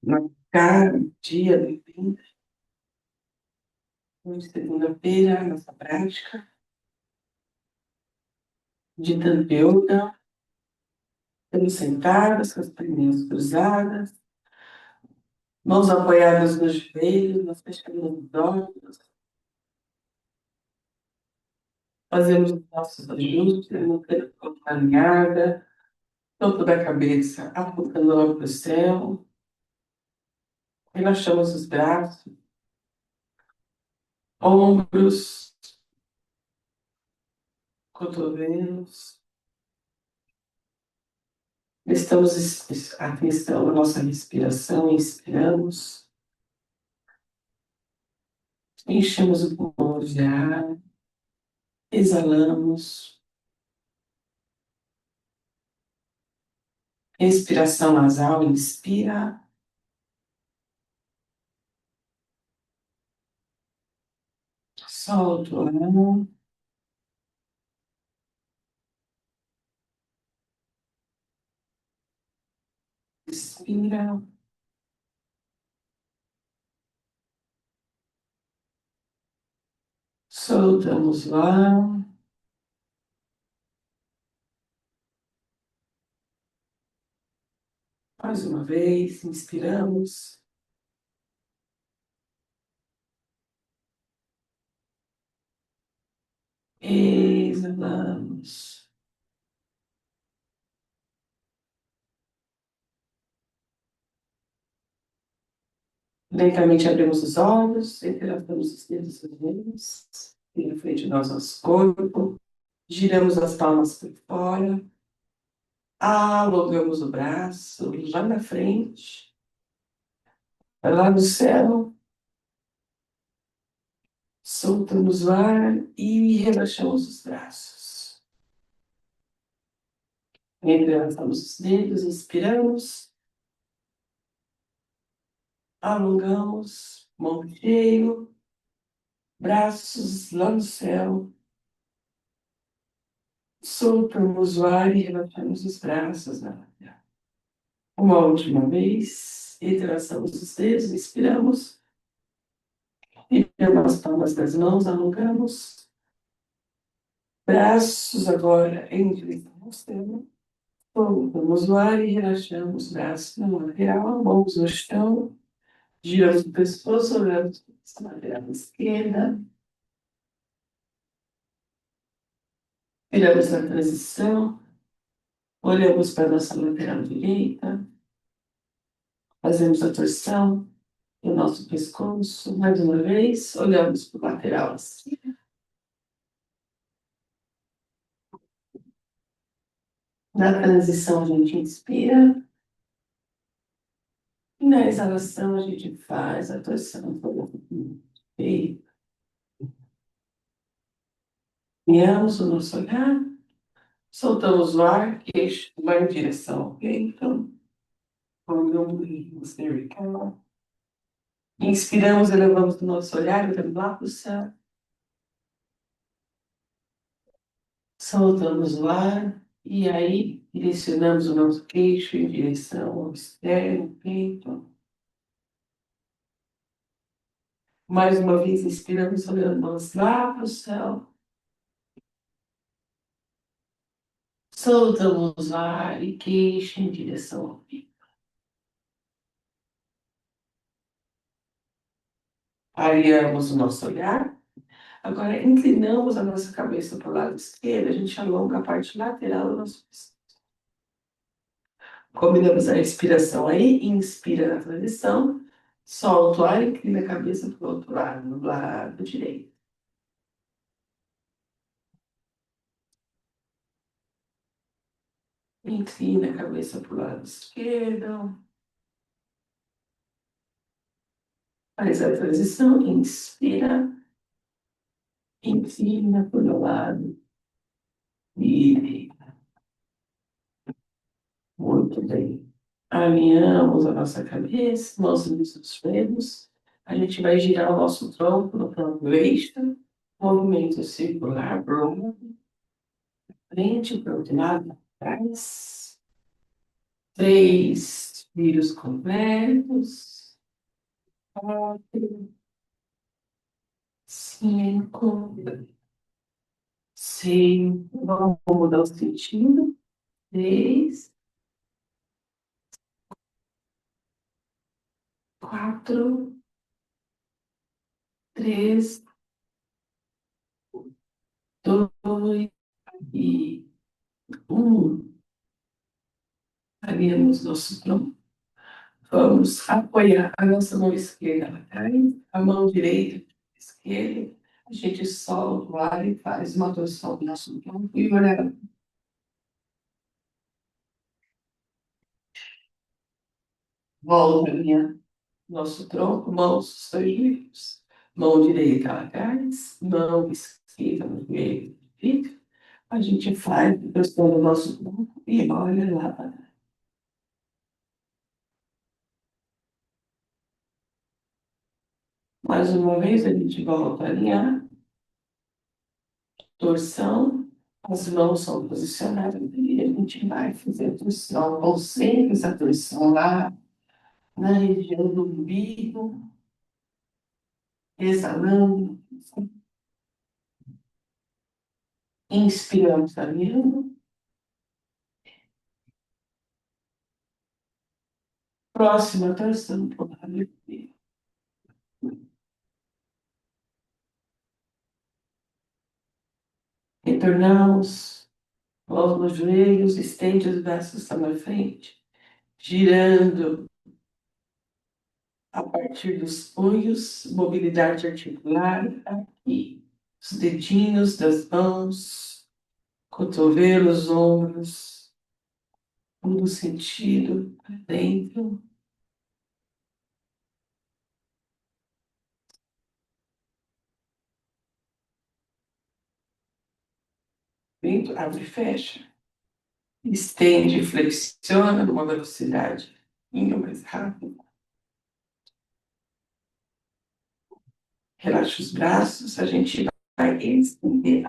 Na cada dia do vida, hoje, segunda-feira, nossa prática de Tantra Yoga. Estamos sentadas, com as perninhas cruzadas, mãos apoiadas nos joelhos, nós fechamos os olhos, fazemos os nossos ajustes, mantendo a coluna alinhada, topo da cabeça apontando lá para o céu, relaxamos os braços, ombros, cotovelos. Prestamos atenção na nossa respiração, inspiramos, enchemos o pulmão de ar, exalamos, respiração nasal, inspira, solta o ar, expira, soltamos o ar, mais uma vez, inspiramos, exalamos. Lentamente abrimos os olhos, entrelaçamos os dedos dos dedos, em frente ao nosso corpo, giramos as palmas para fora, alongamos o braço lá na frente, lá no céu, soltamos o ar e relaxamos os braços. Entrelaçamos os dedos, inspiramos, alongamos, mão cheio, braços lá no céu, soltamos o ar e relaxamos os braços na terra. Uma última vez, entrelaçamos os dedos, inspiramos, tiramos as palmas das mãos, alongamos, braços agora em direção ao céu, soltamos o ar e relaxamos os braços na lateral, mãos no chão, giramos o pescoço, olhamos para a lateral esquerda, viramos na transição, olhamos para a nossa lateral direita, fazemos a torção do nosso pescoço, mais uma vez, olhamos para o lateral assim. Na transição, a gente inspira. E na exalação, a gente faz a torção do peito. Alinhamos o nosso olhar. Soltamos o ar, queixo vai em direção ao peito. Vamos cervical. Inspiramos, elevamos o nosso olhar, olhando lá para o céu. Soltamos o ar. E aí, direcionamos o nosso queixo em direção ao externo, peito. Mais uma vez, inspiramos, olhando lá para o céu. Soltamos o ar e queixo em direção ao peito. Alinhamos o nosso olhar. Agora, inclinamos a nossa cabeça para o lado esquerdo, a gente alonga a parte lateral do nosso pescoço. Combinamos a respiração aí, inspira na transição, solta o ar e inclina a cabeça para o outro lado, no lado direito. Inclina a cabeça para o lado esquerdo. Faz a transição, inspira, inclina para o lado direito. Muito bem. Alinhamos a nossa cabeça, nossos joelhos. A gente vai girar o nosso tronco no próprio eixo. Movimento circular, para um frente, para o outro lado, atrás. 3, Giros completos. 4, 5, 6. Vamos mudar o sentido. 3, 4, 3, 2 e 1. Alinhamos nosso tronco. Vamos apoiar a nossa mão esquerda atrás, a mão direita esquerda. A gente solta o ar e faz uma torção do nosso tronco e olha, volta a alinhar nosso tronco, mãos sustenidas. Mão direita atrás, mão esquerda no meio do peito. A gente faz a torção do nosso tronco e olha lá. Mais uma vez a gente volta a alinhar. Torção, as mãos são posicionadas e a gente vai fazer a torção, ou sempre essa torção lá na região do umbigo, exalando, inspirando, saliendo. Próxima torção para o lado direito. Retornamos, mãos nos joelhos, estende os braços na frente, girando a partir dos punhos, mobilidade articular aqui, os dedinhos das mãos, cotovelos, ombros, tudo sentido para dentro. Dentro, abre e fecha. Estende, flexiona numa velocidade ainda mais rápida. Relaxa os braços, a gente vai estender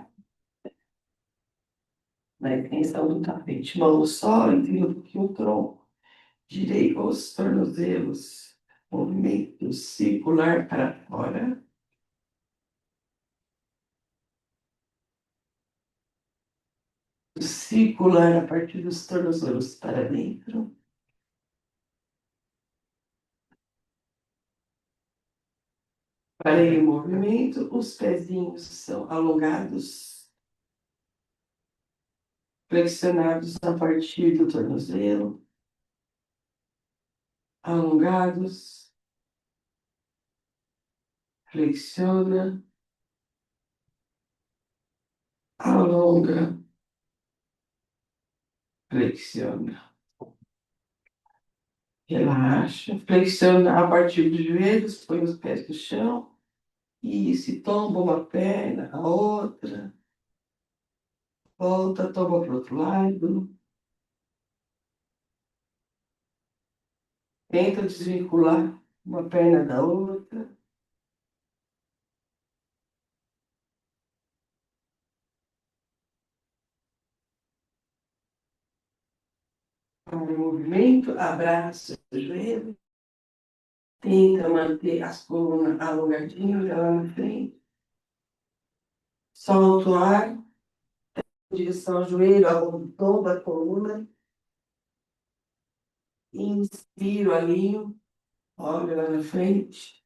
na extensão do tapete. Mão só, entenda um pouquinho o tronco. Girei os tornozelos. Movimento circular para fora. Circular a partir dos tornozelos para dentro. Parei o movimento, os pezinhos são alongados, flexionados a partir do tornozelo, alongados, flexiona, alonga, flexiona. Relaxa, flexiona a partir dos joelhos, põe os pés no chão, e se tomba uma perna, a outra, volta, toma para o outro lado, tenta desvincular uma perna da outra. Para o movimento, abraça o joelho, tenta manter as colunas alongadinhas lá na frente. Solta o ar, em direção ao joelho, ao tom da coluna. Inspiro, alinho, olha lá na frente.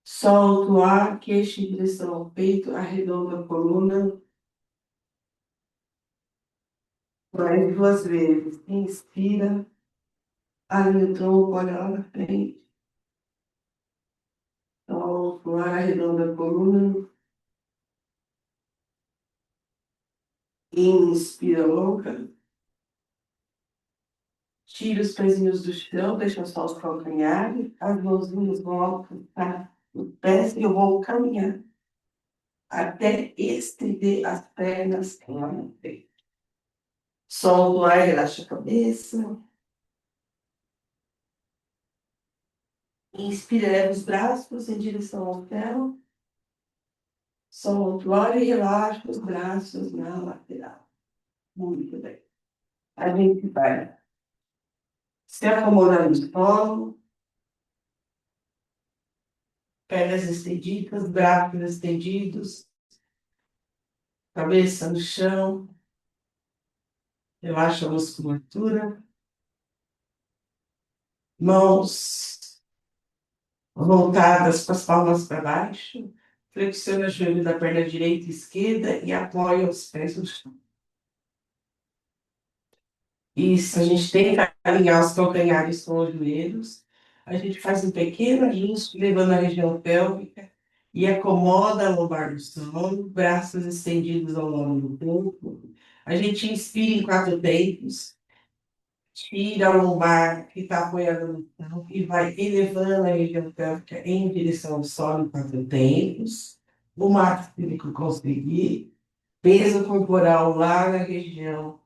Solta o ar, queixo em direção ao peito, arredonda a coluna. Mais 2 vezes. Inspira, alinha o tronco, olha lá na frente. Solta o ar, arredonda a coluna. Inspira, longa. Tira os pezinhos do chão, deixa só os calcanhares. As mãozinhas vão alcançar os pés e eu vou caminhar até estender as pernas lá na frente. Solta o ar, relaxa a cabeça. Inspira, leva os braços em direção ao céu. Solta o ar e relaxa os braços na lateral. Muito bem. A gente vai Se acomodar no solo, pernas estendidas, braços estendidos, cabeça no chão, relaxa a musculatura, mãos voltadas com as palmas para baixo, flexiona o joelho da perna direita e esquerda e apoia os pés no chão. Isso, a gente tenta alinhar os calcanhares com os joelhos. A gente faz um pequeno ajuste, levando a região pélvica e acomoda a lombar no solo, braços estendidos ao longo do corpo. A gente inspira em 4 tempos, tira a lombar que está apoiada no chão e vai elevando a região pélvica em direção ao solo em 4 tempos. O máximo que conseguir. Peso corporal lá na região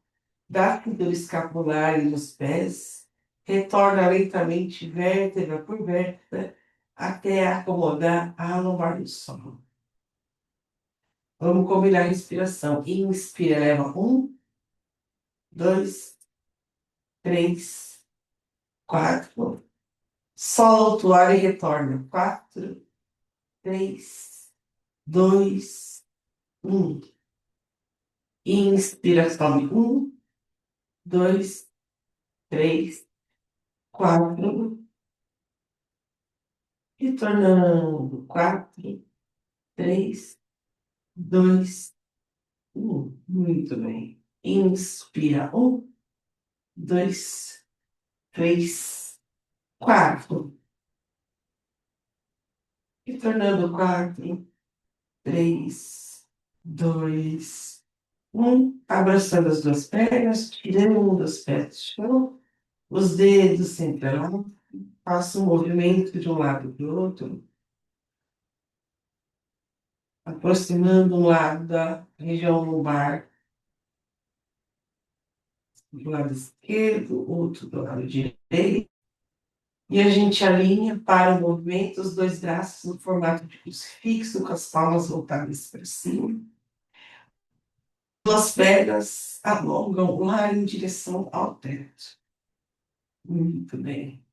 da cintura escapular e dos pés, retorna lentamente vértebra por vértebra até acomodar a lombar do solo. Vamos combinar a respiração. Inspira, leva 1, 2, 3, 4. Solta o ar e retorna. 4, 3, 2, 1. Inspira, sobe. 1, 2, 3, 4. Retornando. 4, 3, 2, 1. Muito bem. Inspira. 1, 2, 3, 4. Retornando. 4, 3, 2, 1. Abraçando as duas pernas, tirando os pés do chão, os dedos se entrelaçam, faça um movimento de um lado para o outro, aproximando um lado da região lombar do lado esquerdo, outro do lado direito. E a gente alinha para o movimento os dois braços no formato de crucifixo, com as palmas voltadas para cima. Duas pernas alongam lá em direção ao teto. Muito bem.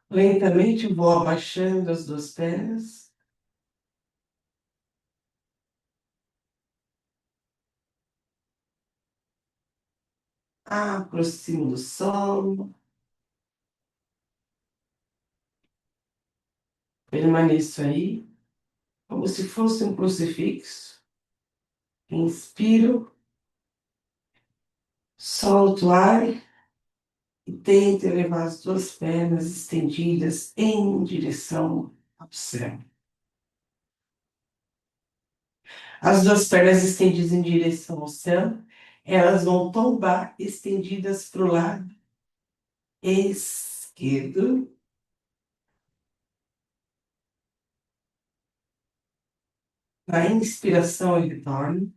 Lentamente vou abaixando as duas pernas. Aproximo do solo. Permaneço aí, como se fosse um crucifixo. Inspiro, solto o ar e tento elevar as duas pernas estendidas em direção ao céu. As duas pernas estendidas em direção ao céu, elas vão tombar estendidas para o lado esquerdo. Na inspiração, eu retorno.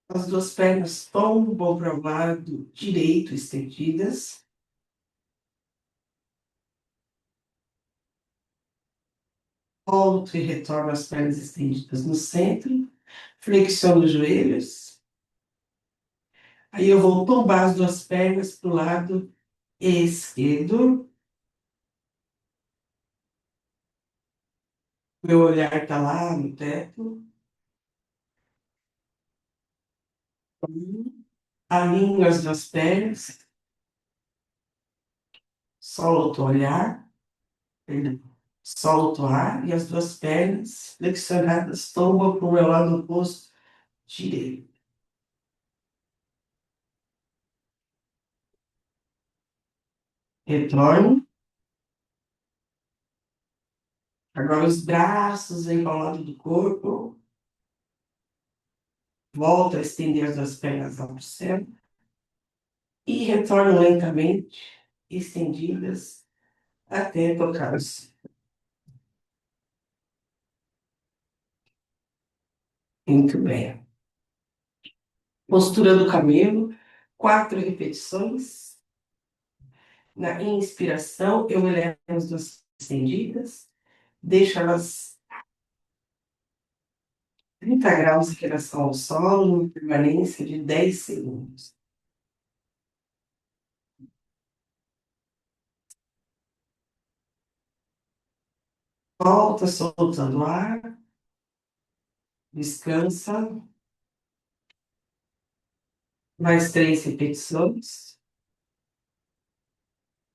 As duas pernas tombam para o lado direito, estendidas. Volto e retorno as pernas estendidas no centro. Flexiono os joelhos. Aí eu vou tombar as duas pernas para o lado esquerdo. Meu olhar está lá no teto. Alinho as duas pernas. Solto o olhar. Perdão. Solto o ar e as duas pernas flexionadas tombam para o meu lado oposto direito. Retorno. Agora os braços vêm para o lado do corpo. Volto a estender as duas pernas ao céu. E retorno lentamente, estendidas, até tocar o céu. Muito bem. Postura do camelo, 4 repetições. Na inspiração, eu elevo as duas estendidas, deixo elas 30 graus em relação ao solo, uma permanência de 10 segundos. Volta soltando ar, descansa, mais 3 repetições.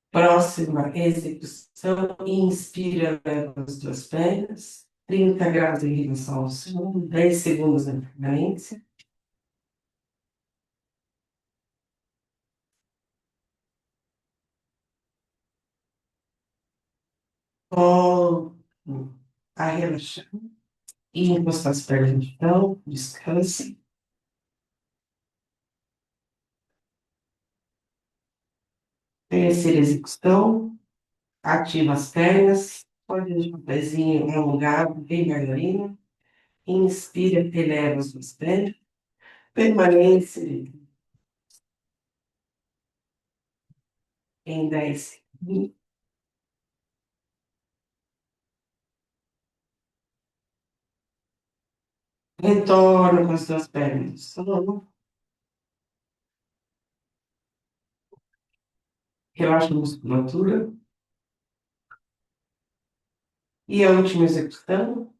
Próxima execução, inspira, leva as duas pernas, 30 graus em relação ao solo, 10 segundos na permanência. Volta a relaxar e encostar as pernas no chão, descanse. Terceira execução, ativa as pernas, pode deixar o pezinho alongado, bem bailarina. Inspira, eleva as duas pernas, permanece em 10 segundos. Retorna com as duas pernas no solo, relaxa a musculatura. E a última execução,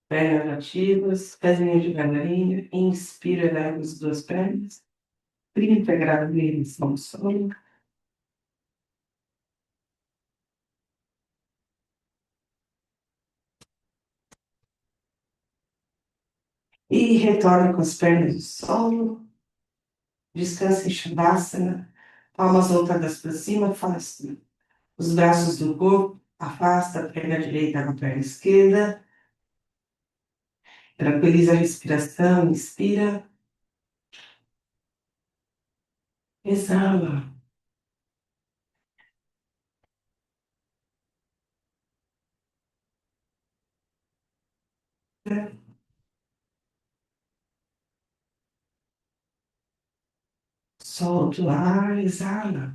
pernas ativas, pezinho de bailarina, inspira, eleva as duas pernas, 30 graus de relação ao solo. E retorna com as pernas no solo, descansa em Shavasana, palmas voltadas para cima, afasta os braços do corpo, afasta a perna direita com a perna esquerda, tranquiliza a respiração, inspira, exala. Solta o ar, exala.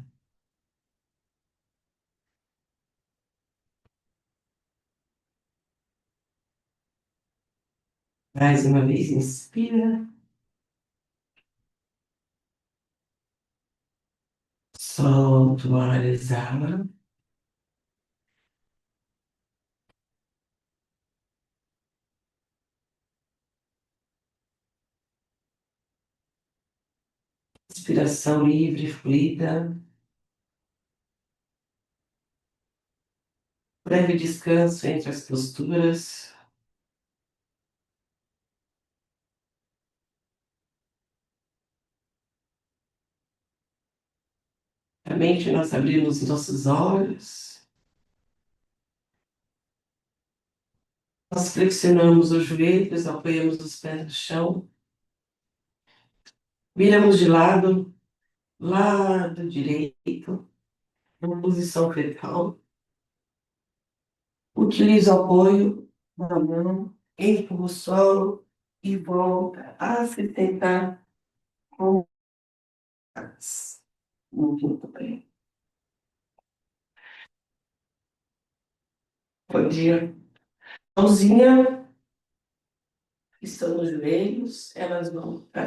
Mais uma vez, inspira, solta o ar, exala. Inspiração livre, fluida. Breve descanso entre as posturas. A mente nós abrimos nossos olhos. Nós flexionamos os joelhos, apoiamos os pés no chão. Viramos de lado, lado direito, em posição fetal. Utiliza o apoio da mão, empurra o solo e volta a se sentar com as. Muito bem. Bom dia. Mãozinha estão nos joelhos, elas vão para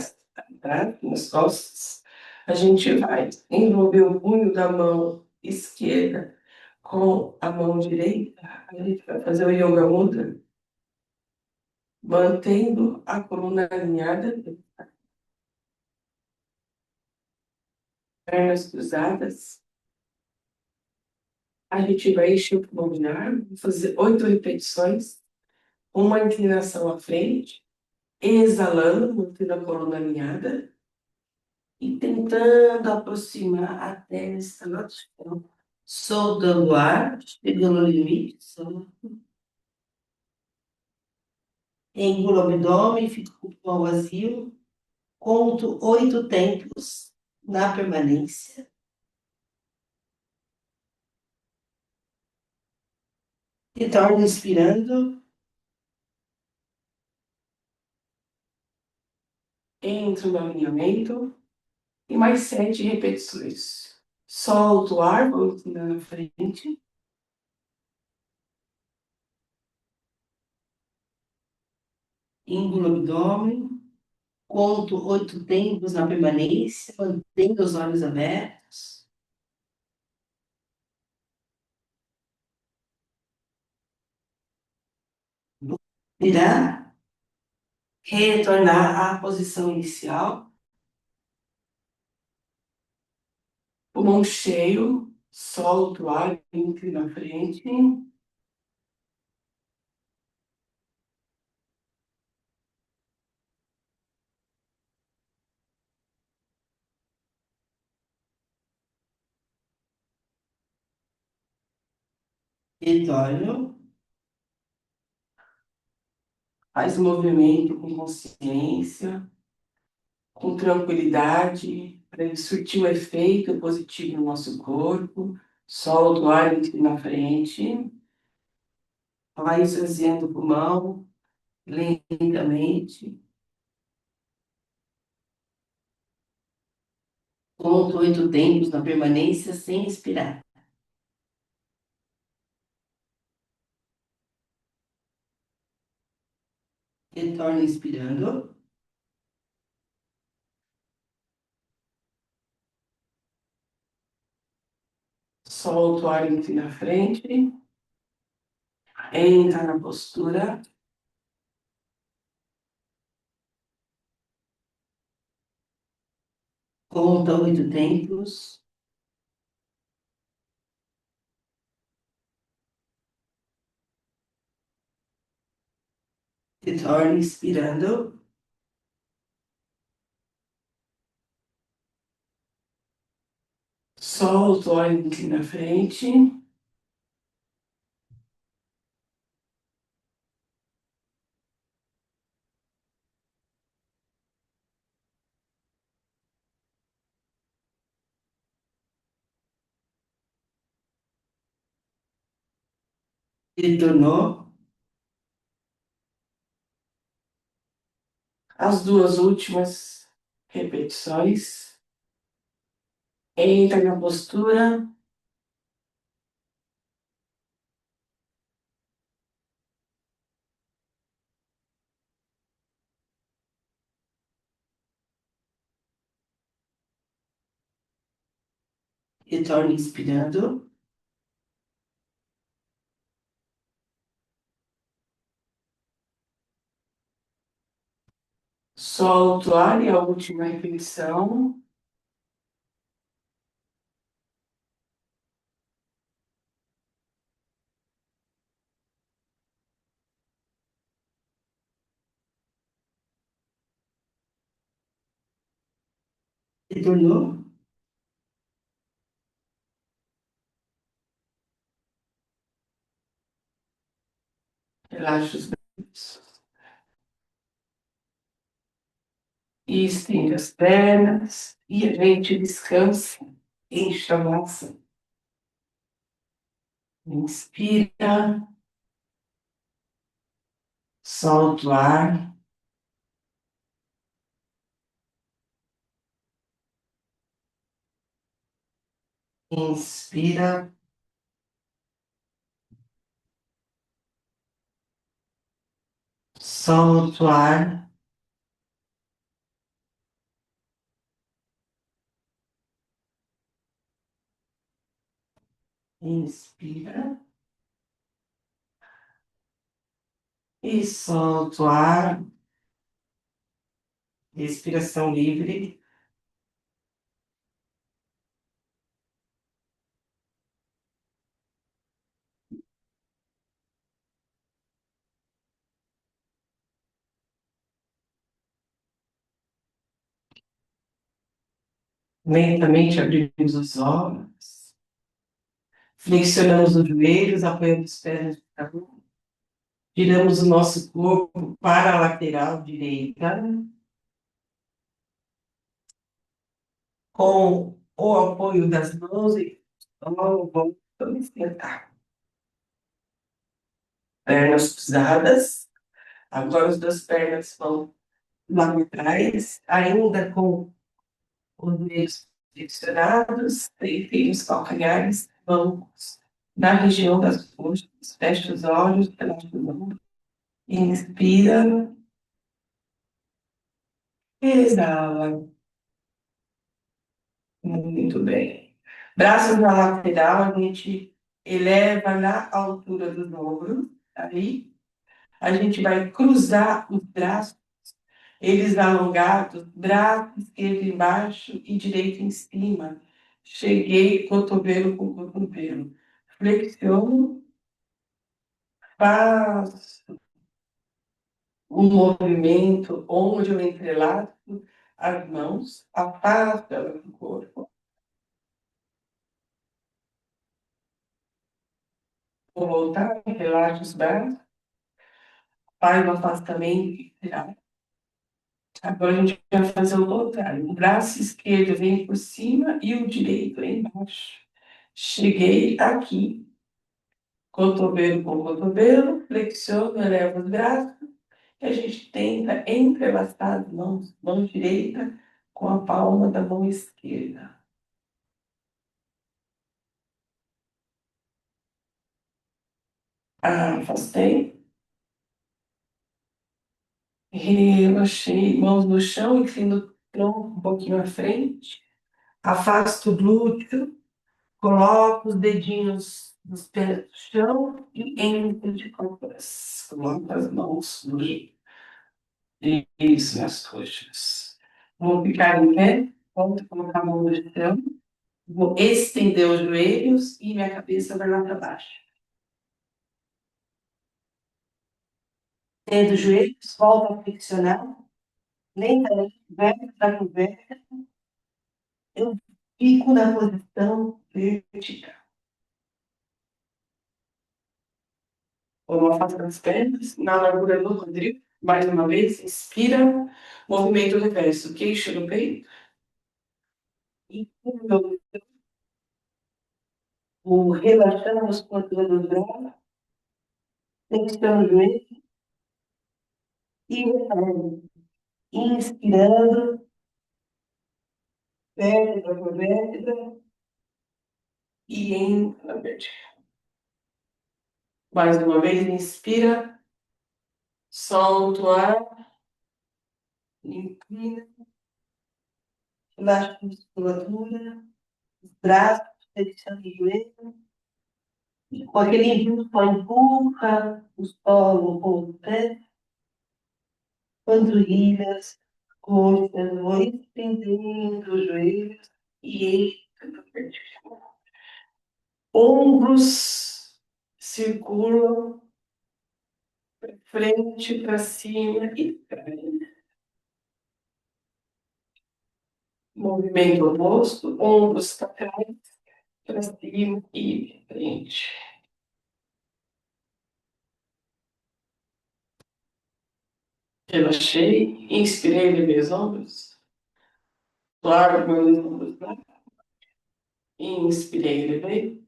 trás, nas costas. A gente vai envolver o punho da mão esquerda com a mão direita. A gente vai fazer o Yoga Mudra, mantendo a coluna alinhada, pernas cruzadas. A gente vai encher o pulmão de ar, fazer 8 repetições, uma inclinação à frente, exalando, mantendo a coluna alinhada. E tentando aproximar a testa do chão, soltando o ar, chegando no limite, engula o abdômen, fica com o pulmão vazio, conto 8 tempos na permanência. E torna inspirando, entra no alinhamento e mais 7 repetições. Solta o ar, volta na frente. Engulo o abdômen, conto 8 tempos na permanência, mantendo os olhos abertos. Virar, retornar à posição inicial, pulmão cheio, solta o ar, entre na frente, retorno, faz o movimento com consciência, com tranquilidade, para ele surtir o efeito positivo no nosso corpo. Solta o ar entre na frente, vai esvaziando o pulmão lentamente. Conto 8 tempos na permanência sem expirar. Retorno inspirando. Solta o ar entre na frente. Entra na postura. Conta 8 tempos. Retorno inspirando. Solta o ar entre na frente. Retornou. As duas últimas repetições. Entra na postura. Retorno inspirando. Solta o ar e a última repetição. Retornou. Relaxa os braços. E estende as pernas. E a gente descansa. Enche a massa. Inspira. Solta o ar. Inspira. Solta o ar. Inspira. E solta o ar. Respiração livre. Lentamente abrimos os olhos. Flexionamos os joelhos, apoiando os pés no chão. Giramos o nosso corpo para a lateral direita. Com o apoio das mãos e vamos sentar. Pernas cruzadas. Agora as duas pernas vão lá atrás, ainda com os joelhos flexionados, deitei os calcanhares, mãos na região das coxas, fecha os olhos, relaxa os ombros, inspira, Exala. Muito bem. Braços na lateral, a gente eleva na altura dos ombros. Aí, a gente vai cruzar os braços, eles alongados, braço esquerdo embaixo e direito em cima. Cheguei cotovelo com cotovelo. Flexiono, faço um movimento onde eu entrelaço as mãos, afasto elas do corpo. Vou voltar, relaxo os braços, faz um afastamento. Agora a gente vai fazer o contrário. O braço esquerdo vem por cima e o direito vem embaixo. Cheguei aqui. Cotovelo com cotovelo, flexiono, elevo os braços e a gente tenta entrelaçar as mãos, mão direita com a palma da mão esquerda. Afastei, relaxei, mãos no chão, inclino o tronco um pouquinho à frente, afasto o glúteo, coloco os dedinhos dos pés no chão e entro de cócoras. Coloco as mãos no isso, nas coxas. Vou ficar em pé, volto a colocar a mão no chão, vou estender os joelhos e minha cabeça vai lá para baixo. Estendo os joelhos, volto a flexionar, lentamente, vértice para vértice, eu fico na posição vertical. Vamos afastar as pernas, na largura do quadril, mais uma vez, inspira, movimento reverso, queixo no peito, e vou relaxando a musculatura dos braços, flexionando o joelho e retorno. Inspirando, vértebra por vértebra, e entra vertical. Mais uma vez, inspira, solta o ar, inclina, relaxa a musculatura, os braços, flexão do joelho, e com aquele impulso, empurra o solo com os pés, panturrilhas, coxas, vou estendendo os joelhos e entra vertical. Ombros circulam frente para cima e cai. Movimento oposto, ombros para trás, para cima e frente. Relaxei, inspirei, levei os ombros. Largo meus ombros, né? Inspirei, levei.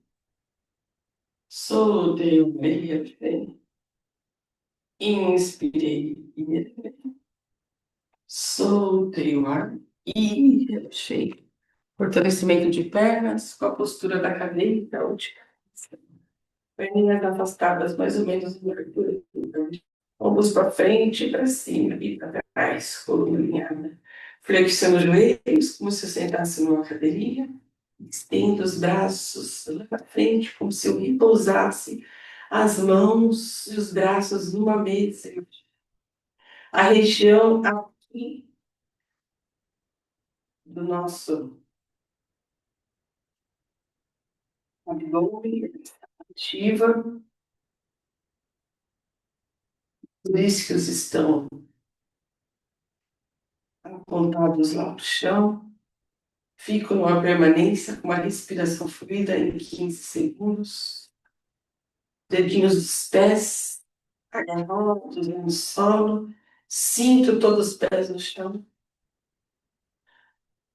Soltei o meio, levei. Inspirei e levei. Soltei o ar e relaxei. Fortalecimento de pernas com a postura da cadeira, perninhas afastadas mais ou menos na altura. Ombros para frente, para cima e para trás, coluna alinhada. Flexiona os joelhos, como se eu sentasse numa cadeirinha. Estendo os braços lá para frente, como se eu repousasse as mãos e os braços numa mesa. A região aqui do nosso abdômen ativa, os isquios estão apontados lá para o chão. Fico numa permanência com uma respiração fluida em 15 segundos. Dedinhos dos pés agarrados no solo. Sinto todos os pés no chão.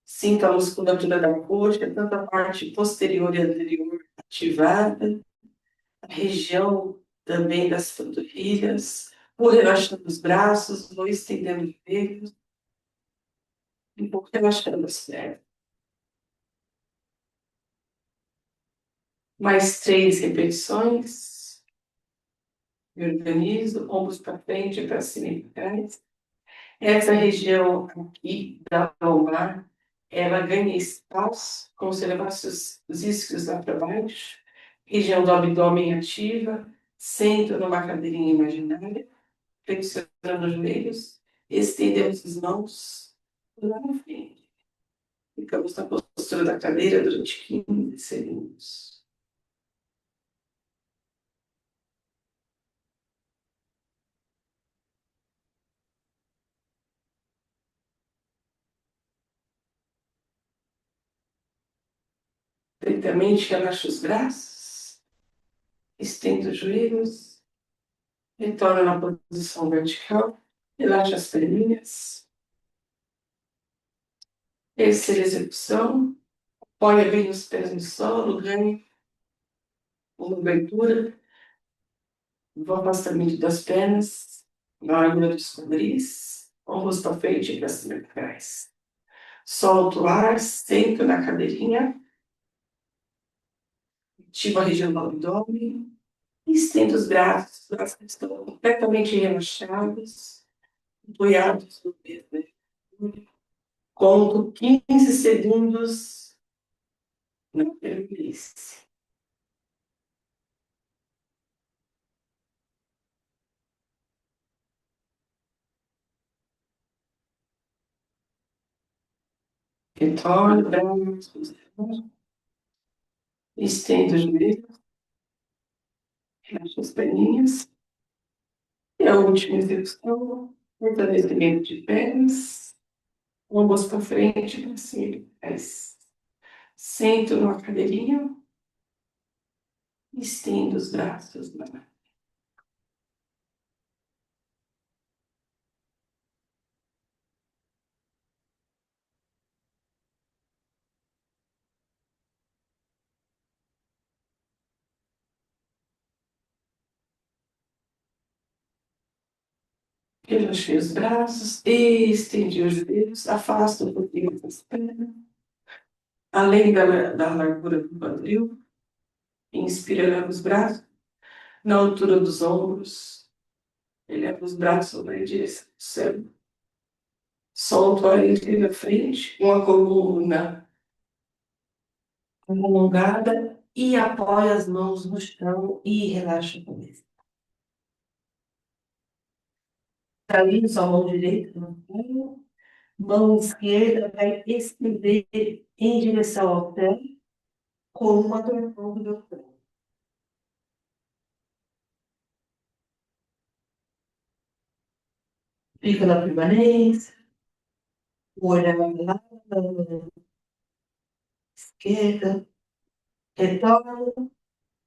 Sinto a musculatura da coxa, tanto a parte posterior e anterior ativada. A região também das panturrilhas. Vou relaxando os braços, vou estendendo os joelhos. Um pouco relaxando as pernas. Mais 3 repetições. Me organizo, ombros para frente, para cima e para trás. Essa região aqui da lombar, ela ganha espaço, como se levasse os isquios lá para baixo, região do abdômen ativa, senta numa cadeirinha imaginária, flexionando os joelhos, estendemos as mãos lá na frente. Ficamos na postura da cadeira durante 15 segundos. Lentamente relaxa os braços, estende os joelhos, retorna na posição vertical, relaxa as perninhas. Terceira execução, apoia bem os pés no solo, ganhe uma abertura, o afastamento das pernas, na largura dos quadris, ombros para frente e para cima e para trás. Solta o ar, senta na cadeirinha, ativa a região do abdômen, estende os braços estão completamente relaxados, apoiados no peso. Conto 15 segundos na permanência. Retorno, braços, estendo os joelhos, relaxa as perninhas. E a última execução, fortalecimento de pernas, ombros para frente, para cima. Sento numa cadeirinha, estendo os braços lá. Relaxei os braços, estendi os joelhos, afasta um pouquinho as pernas, além da largura do quadril, inspirando os braços, na altura dos ombros, eleva os braços em direção ao céu, solta o ar entre na frente, com a coluna alongada e apoia as mãos no chão e relaxa a cabeça. Tralinho, sua mão direita no punho, mão esquerda vai estender em direção ao pé, com uma torção do meu pé. Fica na permanência, o olhar lá na esquerda, retorna,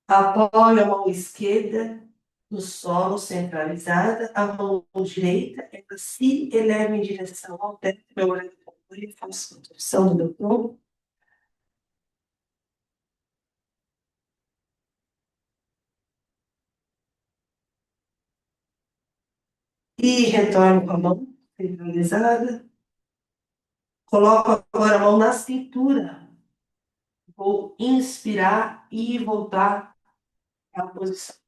apoia a mão esquerda no solo centralizada, a mão direita, ela se eleva em direção ao teto, meu olho e faço a torção do meu tronco. E retorno com a mão centralizada. Coloco agora a mão na cintura. Vou inspirar e voltar à posição.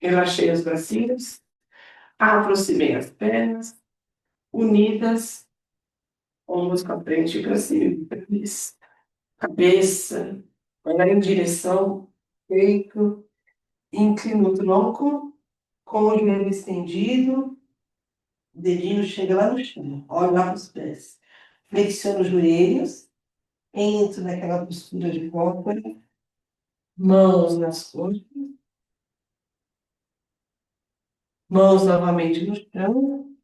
Relaxei os bracinhos, aproximei as pernas, unidas, ombros para frente e para cima. Cabeça, olhar em direção ao peito, inclina o tronco, com o joelho estendido, o dedinho chega lá no chão, olha lá para os pés. Flexiona os joelhos, entro naquela postura de cócora, mãos nas costas, mãos novamente no chão,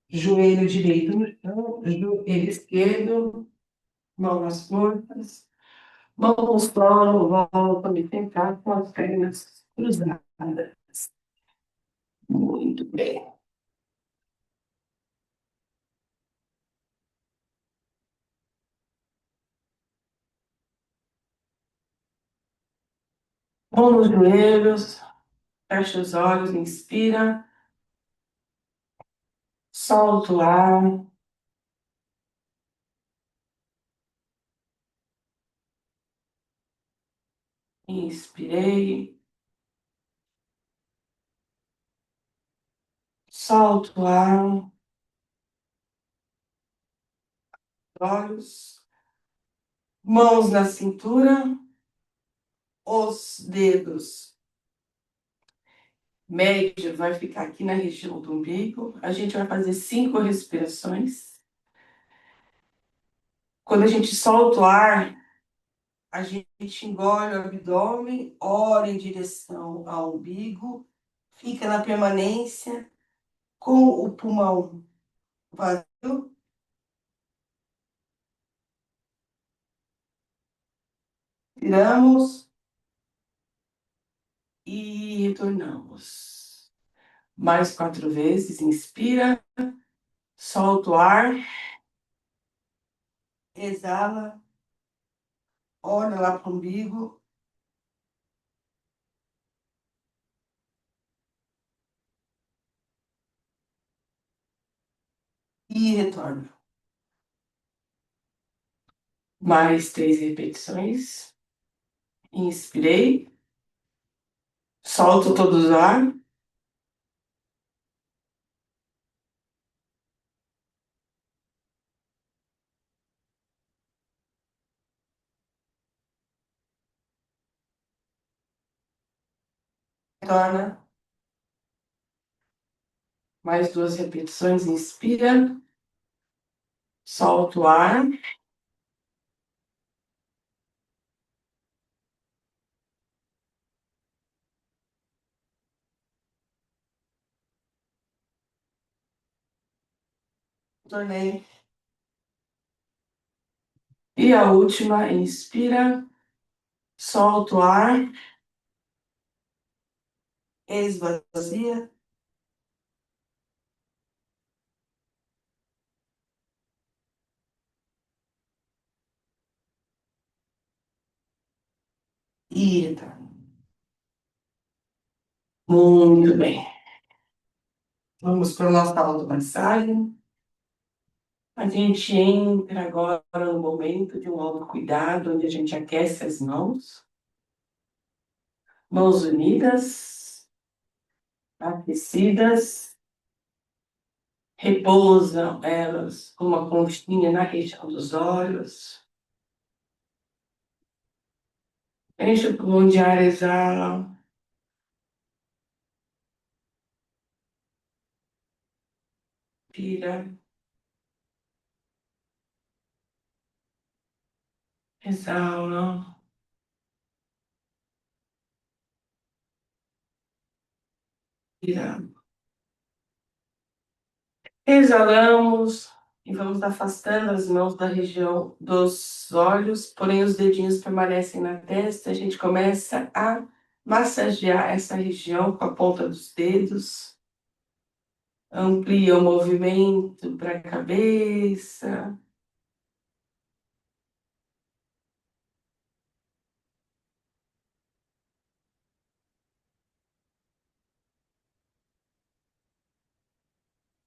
joelho direito no chão, joelho esquerdo, mão nas costas, mão no solo, volta a me tentar com as pernas cruzadas. Muito bem. Mão nos joelhos, fecha os olhos, inspira, solta o ar, inspirei, Solta o ar, olhos, mãos na cintura, os dedos médio vai ficar aqui na região do umbigo. A gente vai fazer 5 respirações. Quando a gente solta o ar, a gente engole o abdômen, ora em direção ao umbigo, fica na permanência com o pulmão vazio. Tiramos e retornamos. Mais 4 vezes. Inspira, solta o ar, exala, olha lá para o umbigo e retorna. Mais 3 repetições. Inspirei, solto todo o ar, retorna. Mais 2 repetições. Inspira, solta o ar, tornei. E a última, inspira, solta o ar, esvazia e retorna. Muito bem. Vamos para o nosso automassagem. A gente entra agora no momento de um autocuidado, onde a gente aquece as mãos. Mãos unidas, aquecidas. Repousam elas com uma conchinha na região dos olhos. Enche o pulmão de ar, exala. Inspira, exala. Inspira. Exalamos e vamos afastando as mãos da região dos olhos, porém os dedinhos permanecem na testa. A gente começa a massagear essa região com a ponta dos dedos, amplia o movimento para a cabeça.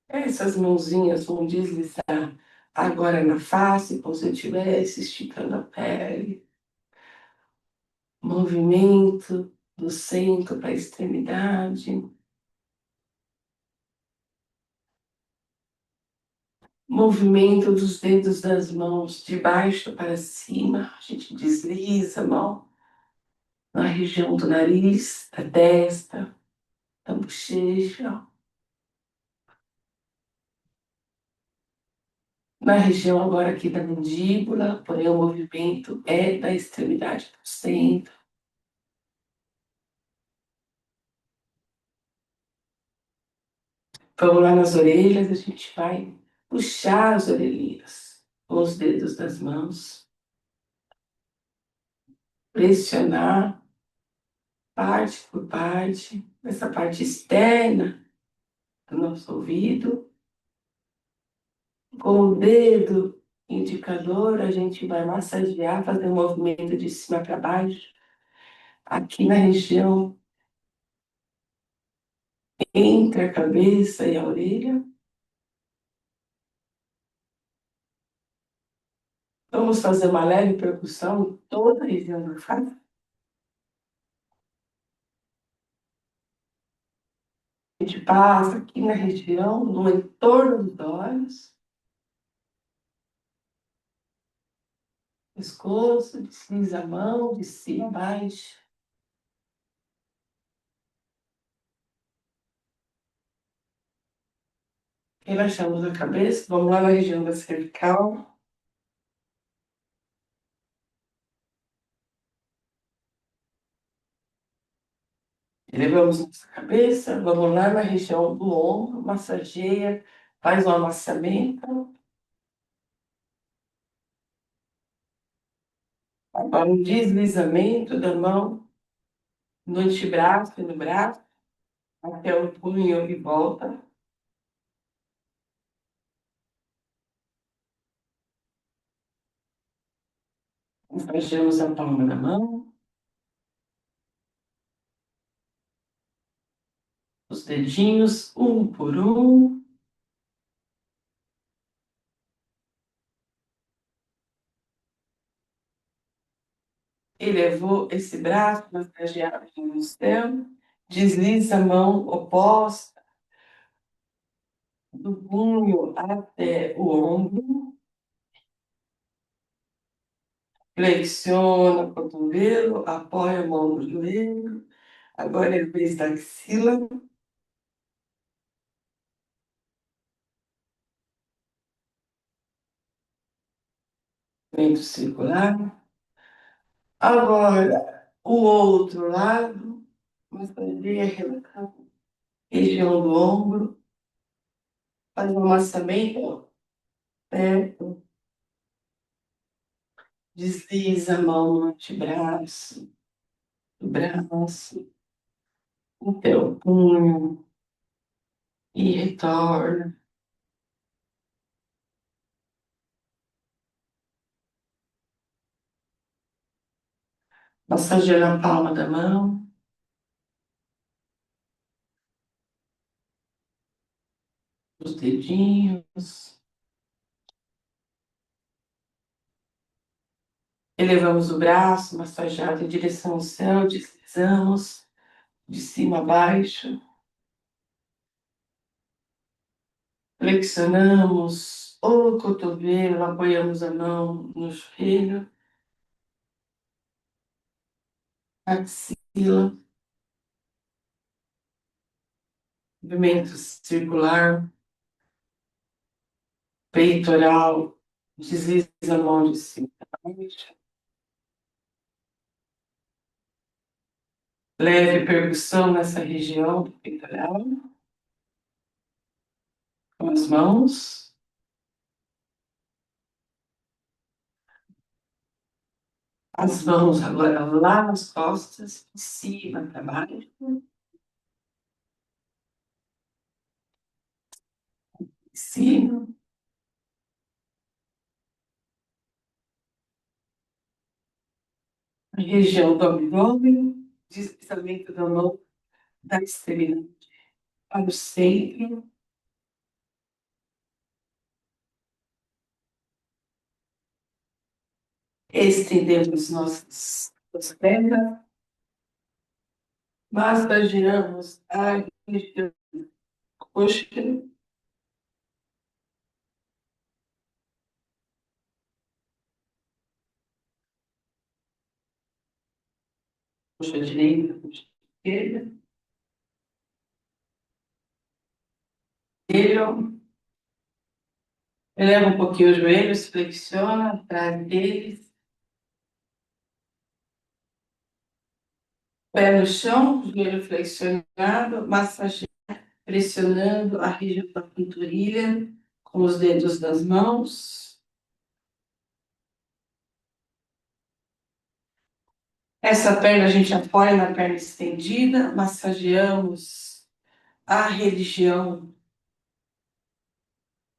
Essas mãozinhas vão deslizar agora na face, como se eu estivesse esticando a pele. Movimento do centro para a extremidade. Movimento dos dedos das mãos de baixo para cima. A gente desliza a mão na região do nariz, da testa, da bochecha. Na região agora aqui da mandíbula, porém o movimento é da extremidade do centro. Vamos lá nas orelhas, a gente vai puxar as orelhinhas com os dedos das mãos, pressionar parte por parte, essa parte externa do nosso ouvido. Com o dedo indicador, a gente vai massagear, fazer um movimento de cima para baixo, aqui na região entre a cabeça e a orelha. Vamos fazer uma leve percussão em toda a região da face. A gente passa aqui na região, no entorno dos olhos, pescoço, desliza a mão, de cima a baixo. Relaxamos a cabeça, vamos lá na região da cervical. Elevamos nossa cabeça, vamos lá na região do ombro, massageia, faz um amassamento. Agora um deslizamento da mão no antebraço e no braço, até o punho e volta. Massageamos a palma da mão, os dedinhos, um por um. Elevou esse braço, massageado no céu, desliza a mão oposta do punho até o ombro, flexiona o cotovelo, apoia a mão no joelho. Agora é a vez da axila. Vento circular. Agora, o outro lado, massageia, relaxa, região do ombro, faz um amassamento perto, desliza a mão no antebraço, o braço, até o punho e retorna. Massageia a palma da mão, os dedinhos. Elevamos o braço, massageado em direção ao céu, deslizamos de cima a baixo. Flexionamos o cotovelo, apoiamos a mão no joelho, axila, movimento circular, peitoral, desliza a mão de cima a baixo. Leve percussão nessa região do peitoral, com as mãos. As mãos agora lá nas costas, de cima para baixo, de cima, a região do abdômen, deslizamento da mão da extremidade para o centro. Estendemos nossas pernas, massageamos a região da coxa, coxa direita, coxa esquerda, joelho, eleva um pouquinho os joelhos, flexiona atrás deles, pé no chão, joelho flexionado, massageando, pressionando a região da panturrilha com os dedos das mãos. Essa perna a gente apoia na perna estendida, massageamos a região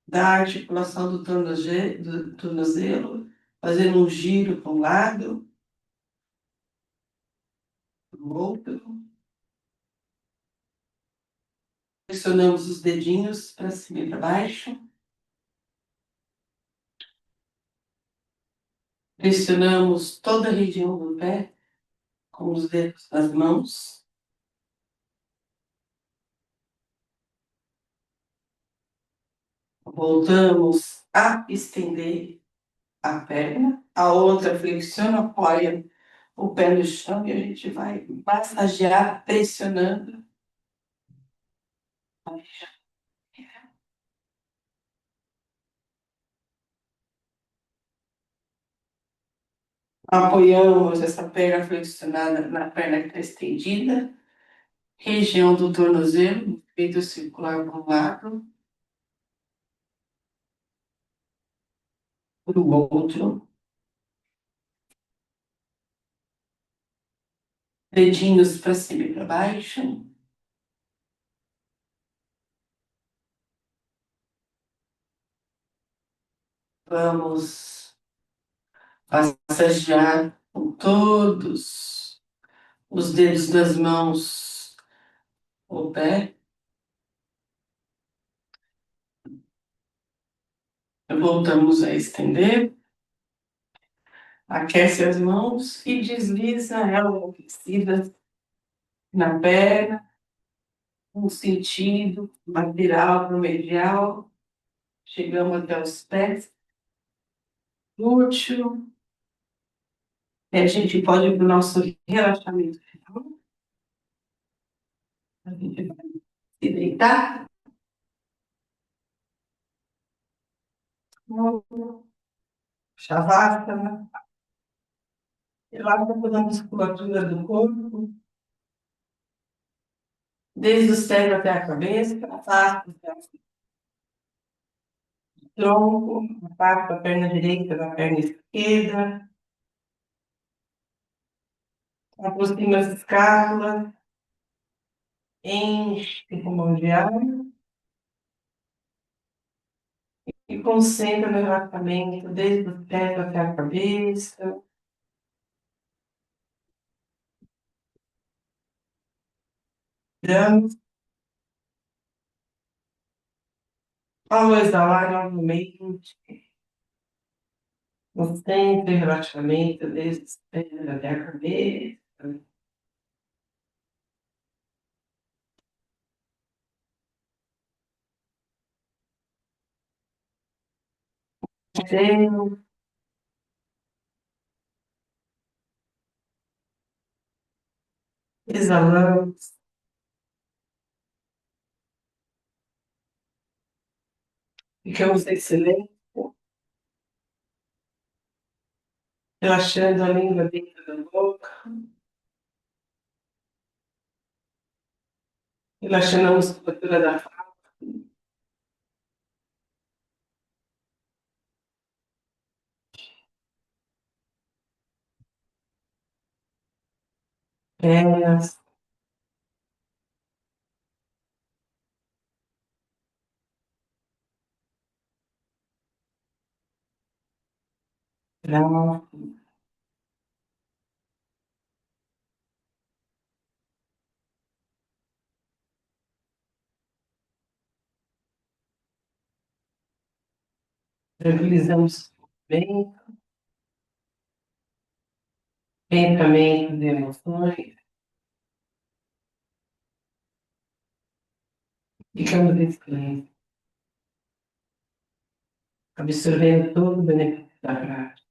da articulação do tornozelo, fazendo um giro para um lado, para o outro. Pressionamos os dedinhos para cima e para baixo. Pressionamos toda a região do pé com os dedos das mãos. Voltamos a estender a perna, a outra flexiona, apoia o pé no chão e a gente vai massagear, pressionando. Apoiamos essa perna flexionada na perna que está estendida, região do tornozelo, peito circular para um lado, para o outro, dedinhos para cima e para baixo. Vamos massagear com todos os dedos das mãos o pé. Voltamos a estender. Aquece as mãos e desliza ela aquecida na perna, um sentido lateral para o medial. Chegamos até os pés. Último. E a gente pode ir para o nosso relaxamento final. A gente vai se deitar. Shavasana. Relaxa toda a musculatura do corpo, desde os pés até a cabeça, afasta o tronco, afasta a perna direita da perna esquerda, aproxima as escápulas, enche o pulmão de ar e concentra no relaxamento desde os pés até a cabeça. Damos. Ao exalar novamente, concentre o relaxamento desde os pés até a cabeça. Mantemos. Exalamos. Ficamos em silêncio, relaxando a língua dentro da boca, relaxando a musculatura da pernas, braço, tranquilizamos bem, pensamentos e emoções, ficamos em silêncio, absorvendo todo o benefício da prática.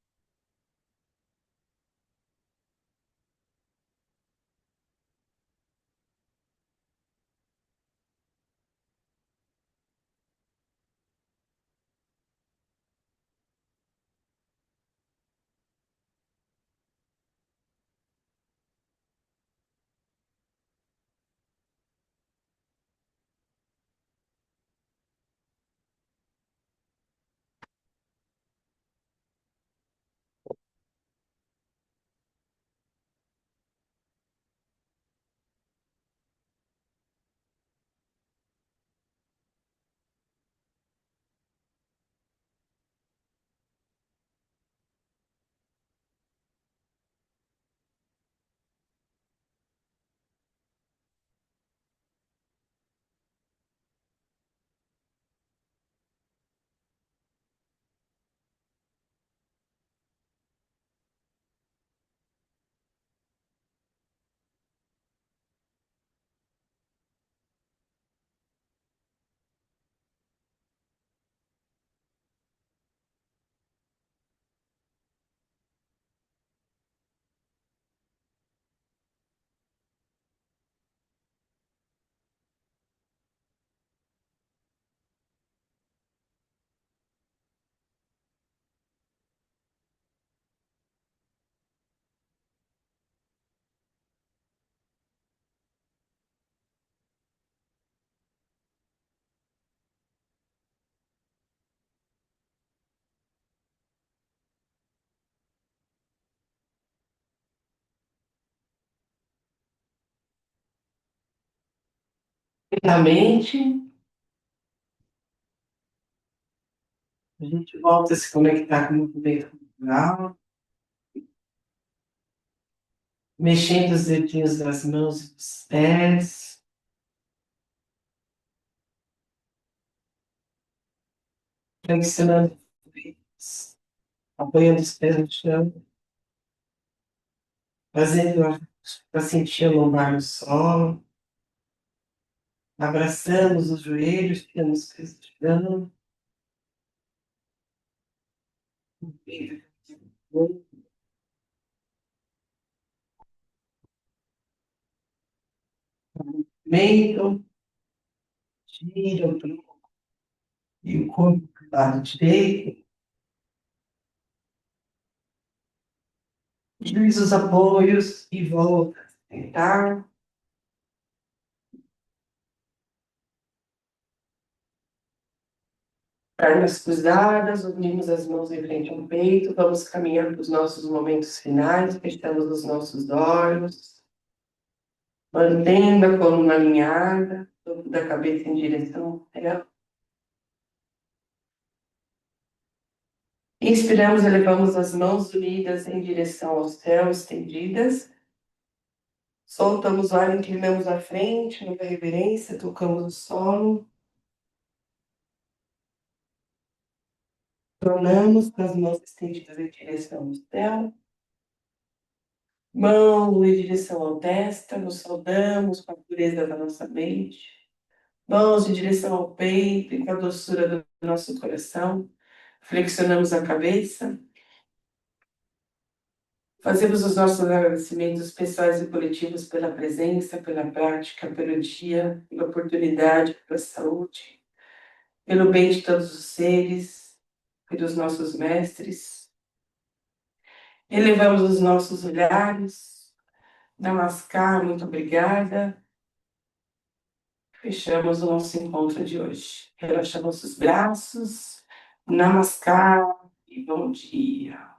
Lentamente, a gente volta a se conectar com o movimento corporal, mexendo os dedinhos das mãos e dos pés, flexionando os dedos, apoiando os pés no chão, fazendo para sentir a lombar no solo, abraçamos os joelhos, tiramos os pés do chão, movimento, gira o tronco e o corpo para o lado direito, diz os apoios e volta a tentar. Pernas cruzadas, unimos as mãos em frente ao peito, vamos caminhar para os nossos momentos finais, fechamos os nossos olhos, mantendo a coluna alinhada, topo da cabeça em direção ao céu. Inspiramos, elevamos as mãos unidas em direção ao céu, estendidas. Soltamos o ar, inclinamos a frente, numa reverência, tocamos o solo. Tornamos com as mãos estendidas em direção ao céu. Mão em direção ao testa, nos saudamos com a pureza da nossa mente. Mãos em direção ao peito e com a doçura do nosso coração. Flexionamos a cabeça. Fazemos os nossos agradecimentos pessoais e coletivos pela presença, pela prática, pelo dia, pela oportunidade, pela saúde, pelo bem de todos os seres, pelos nossos mestres. Elevamos os nossos olhares. Namaskar, muito obrigada. Fechamos o nosso encontro de hoje. Relaxamos os braços. Namaskar e bom dia.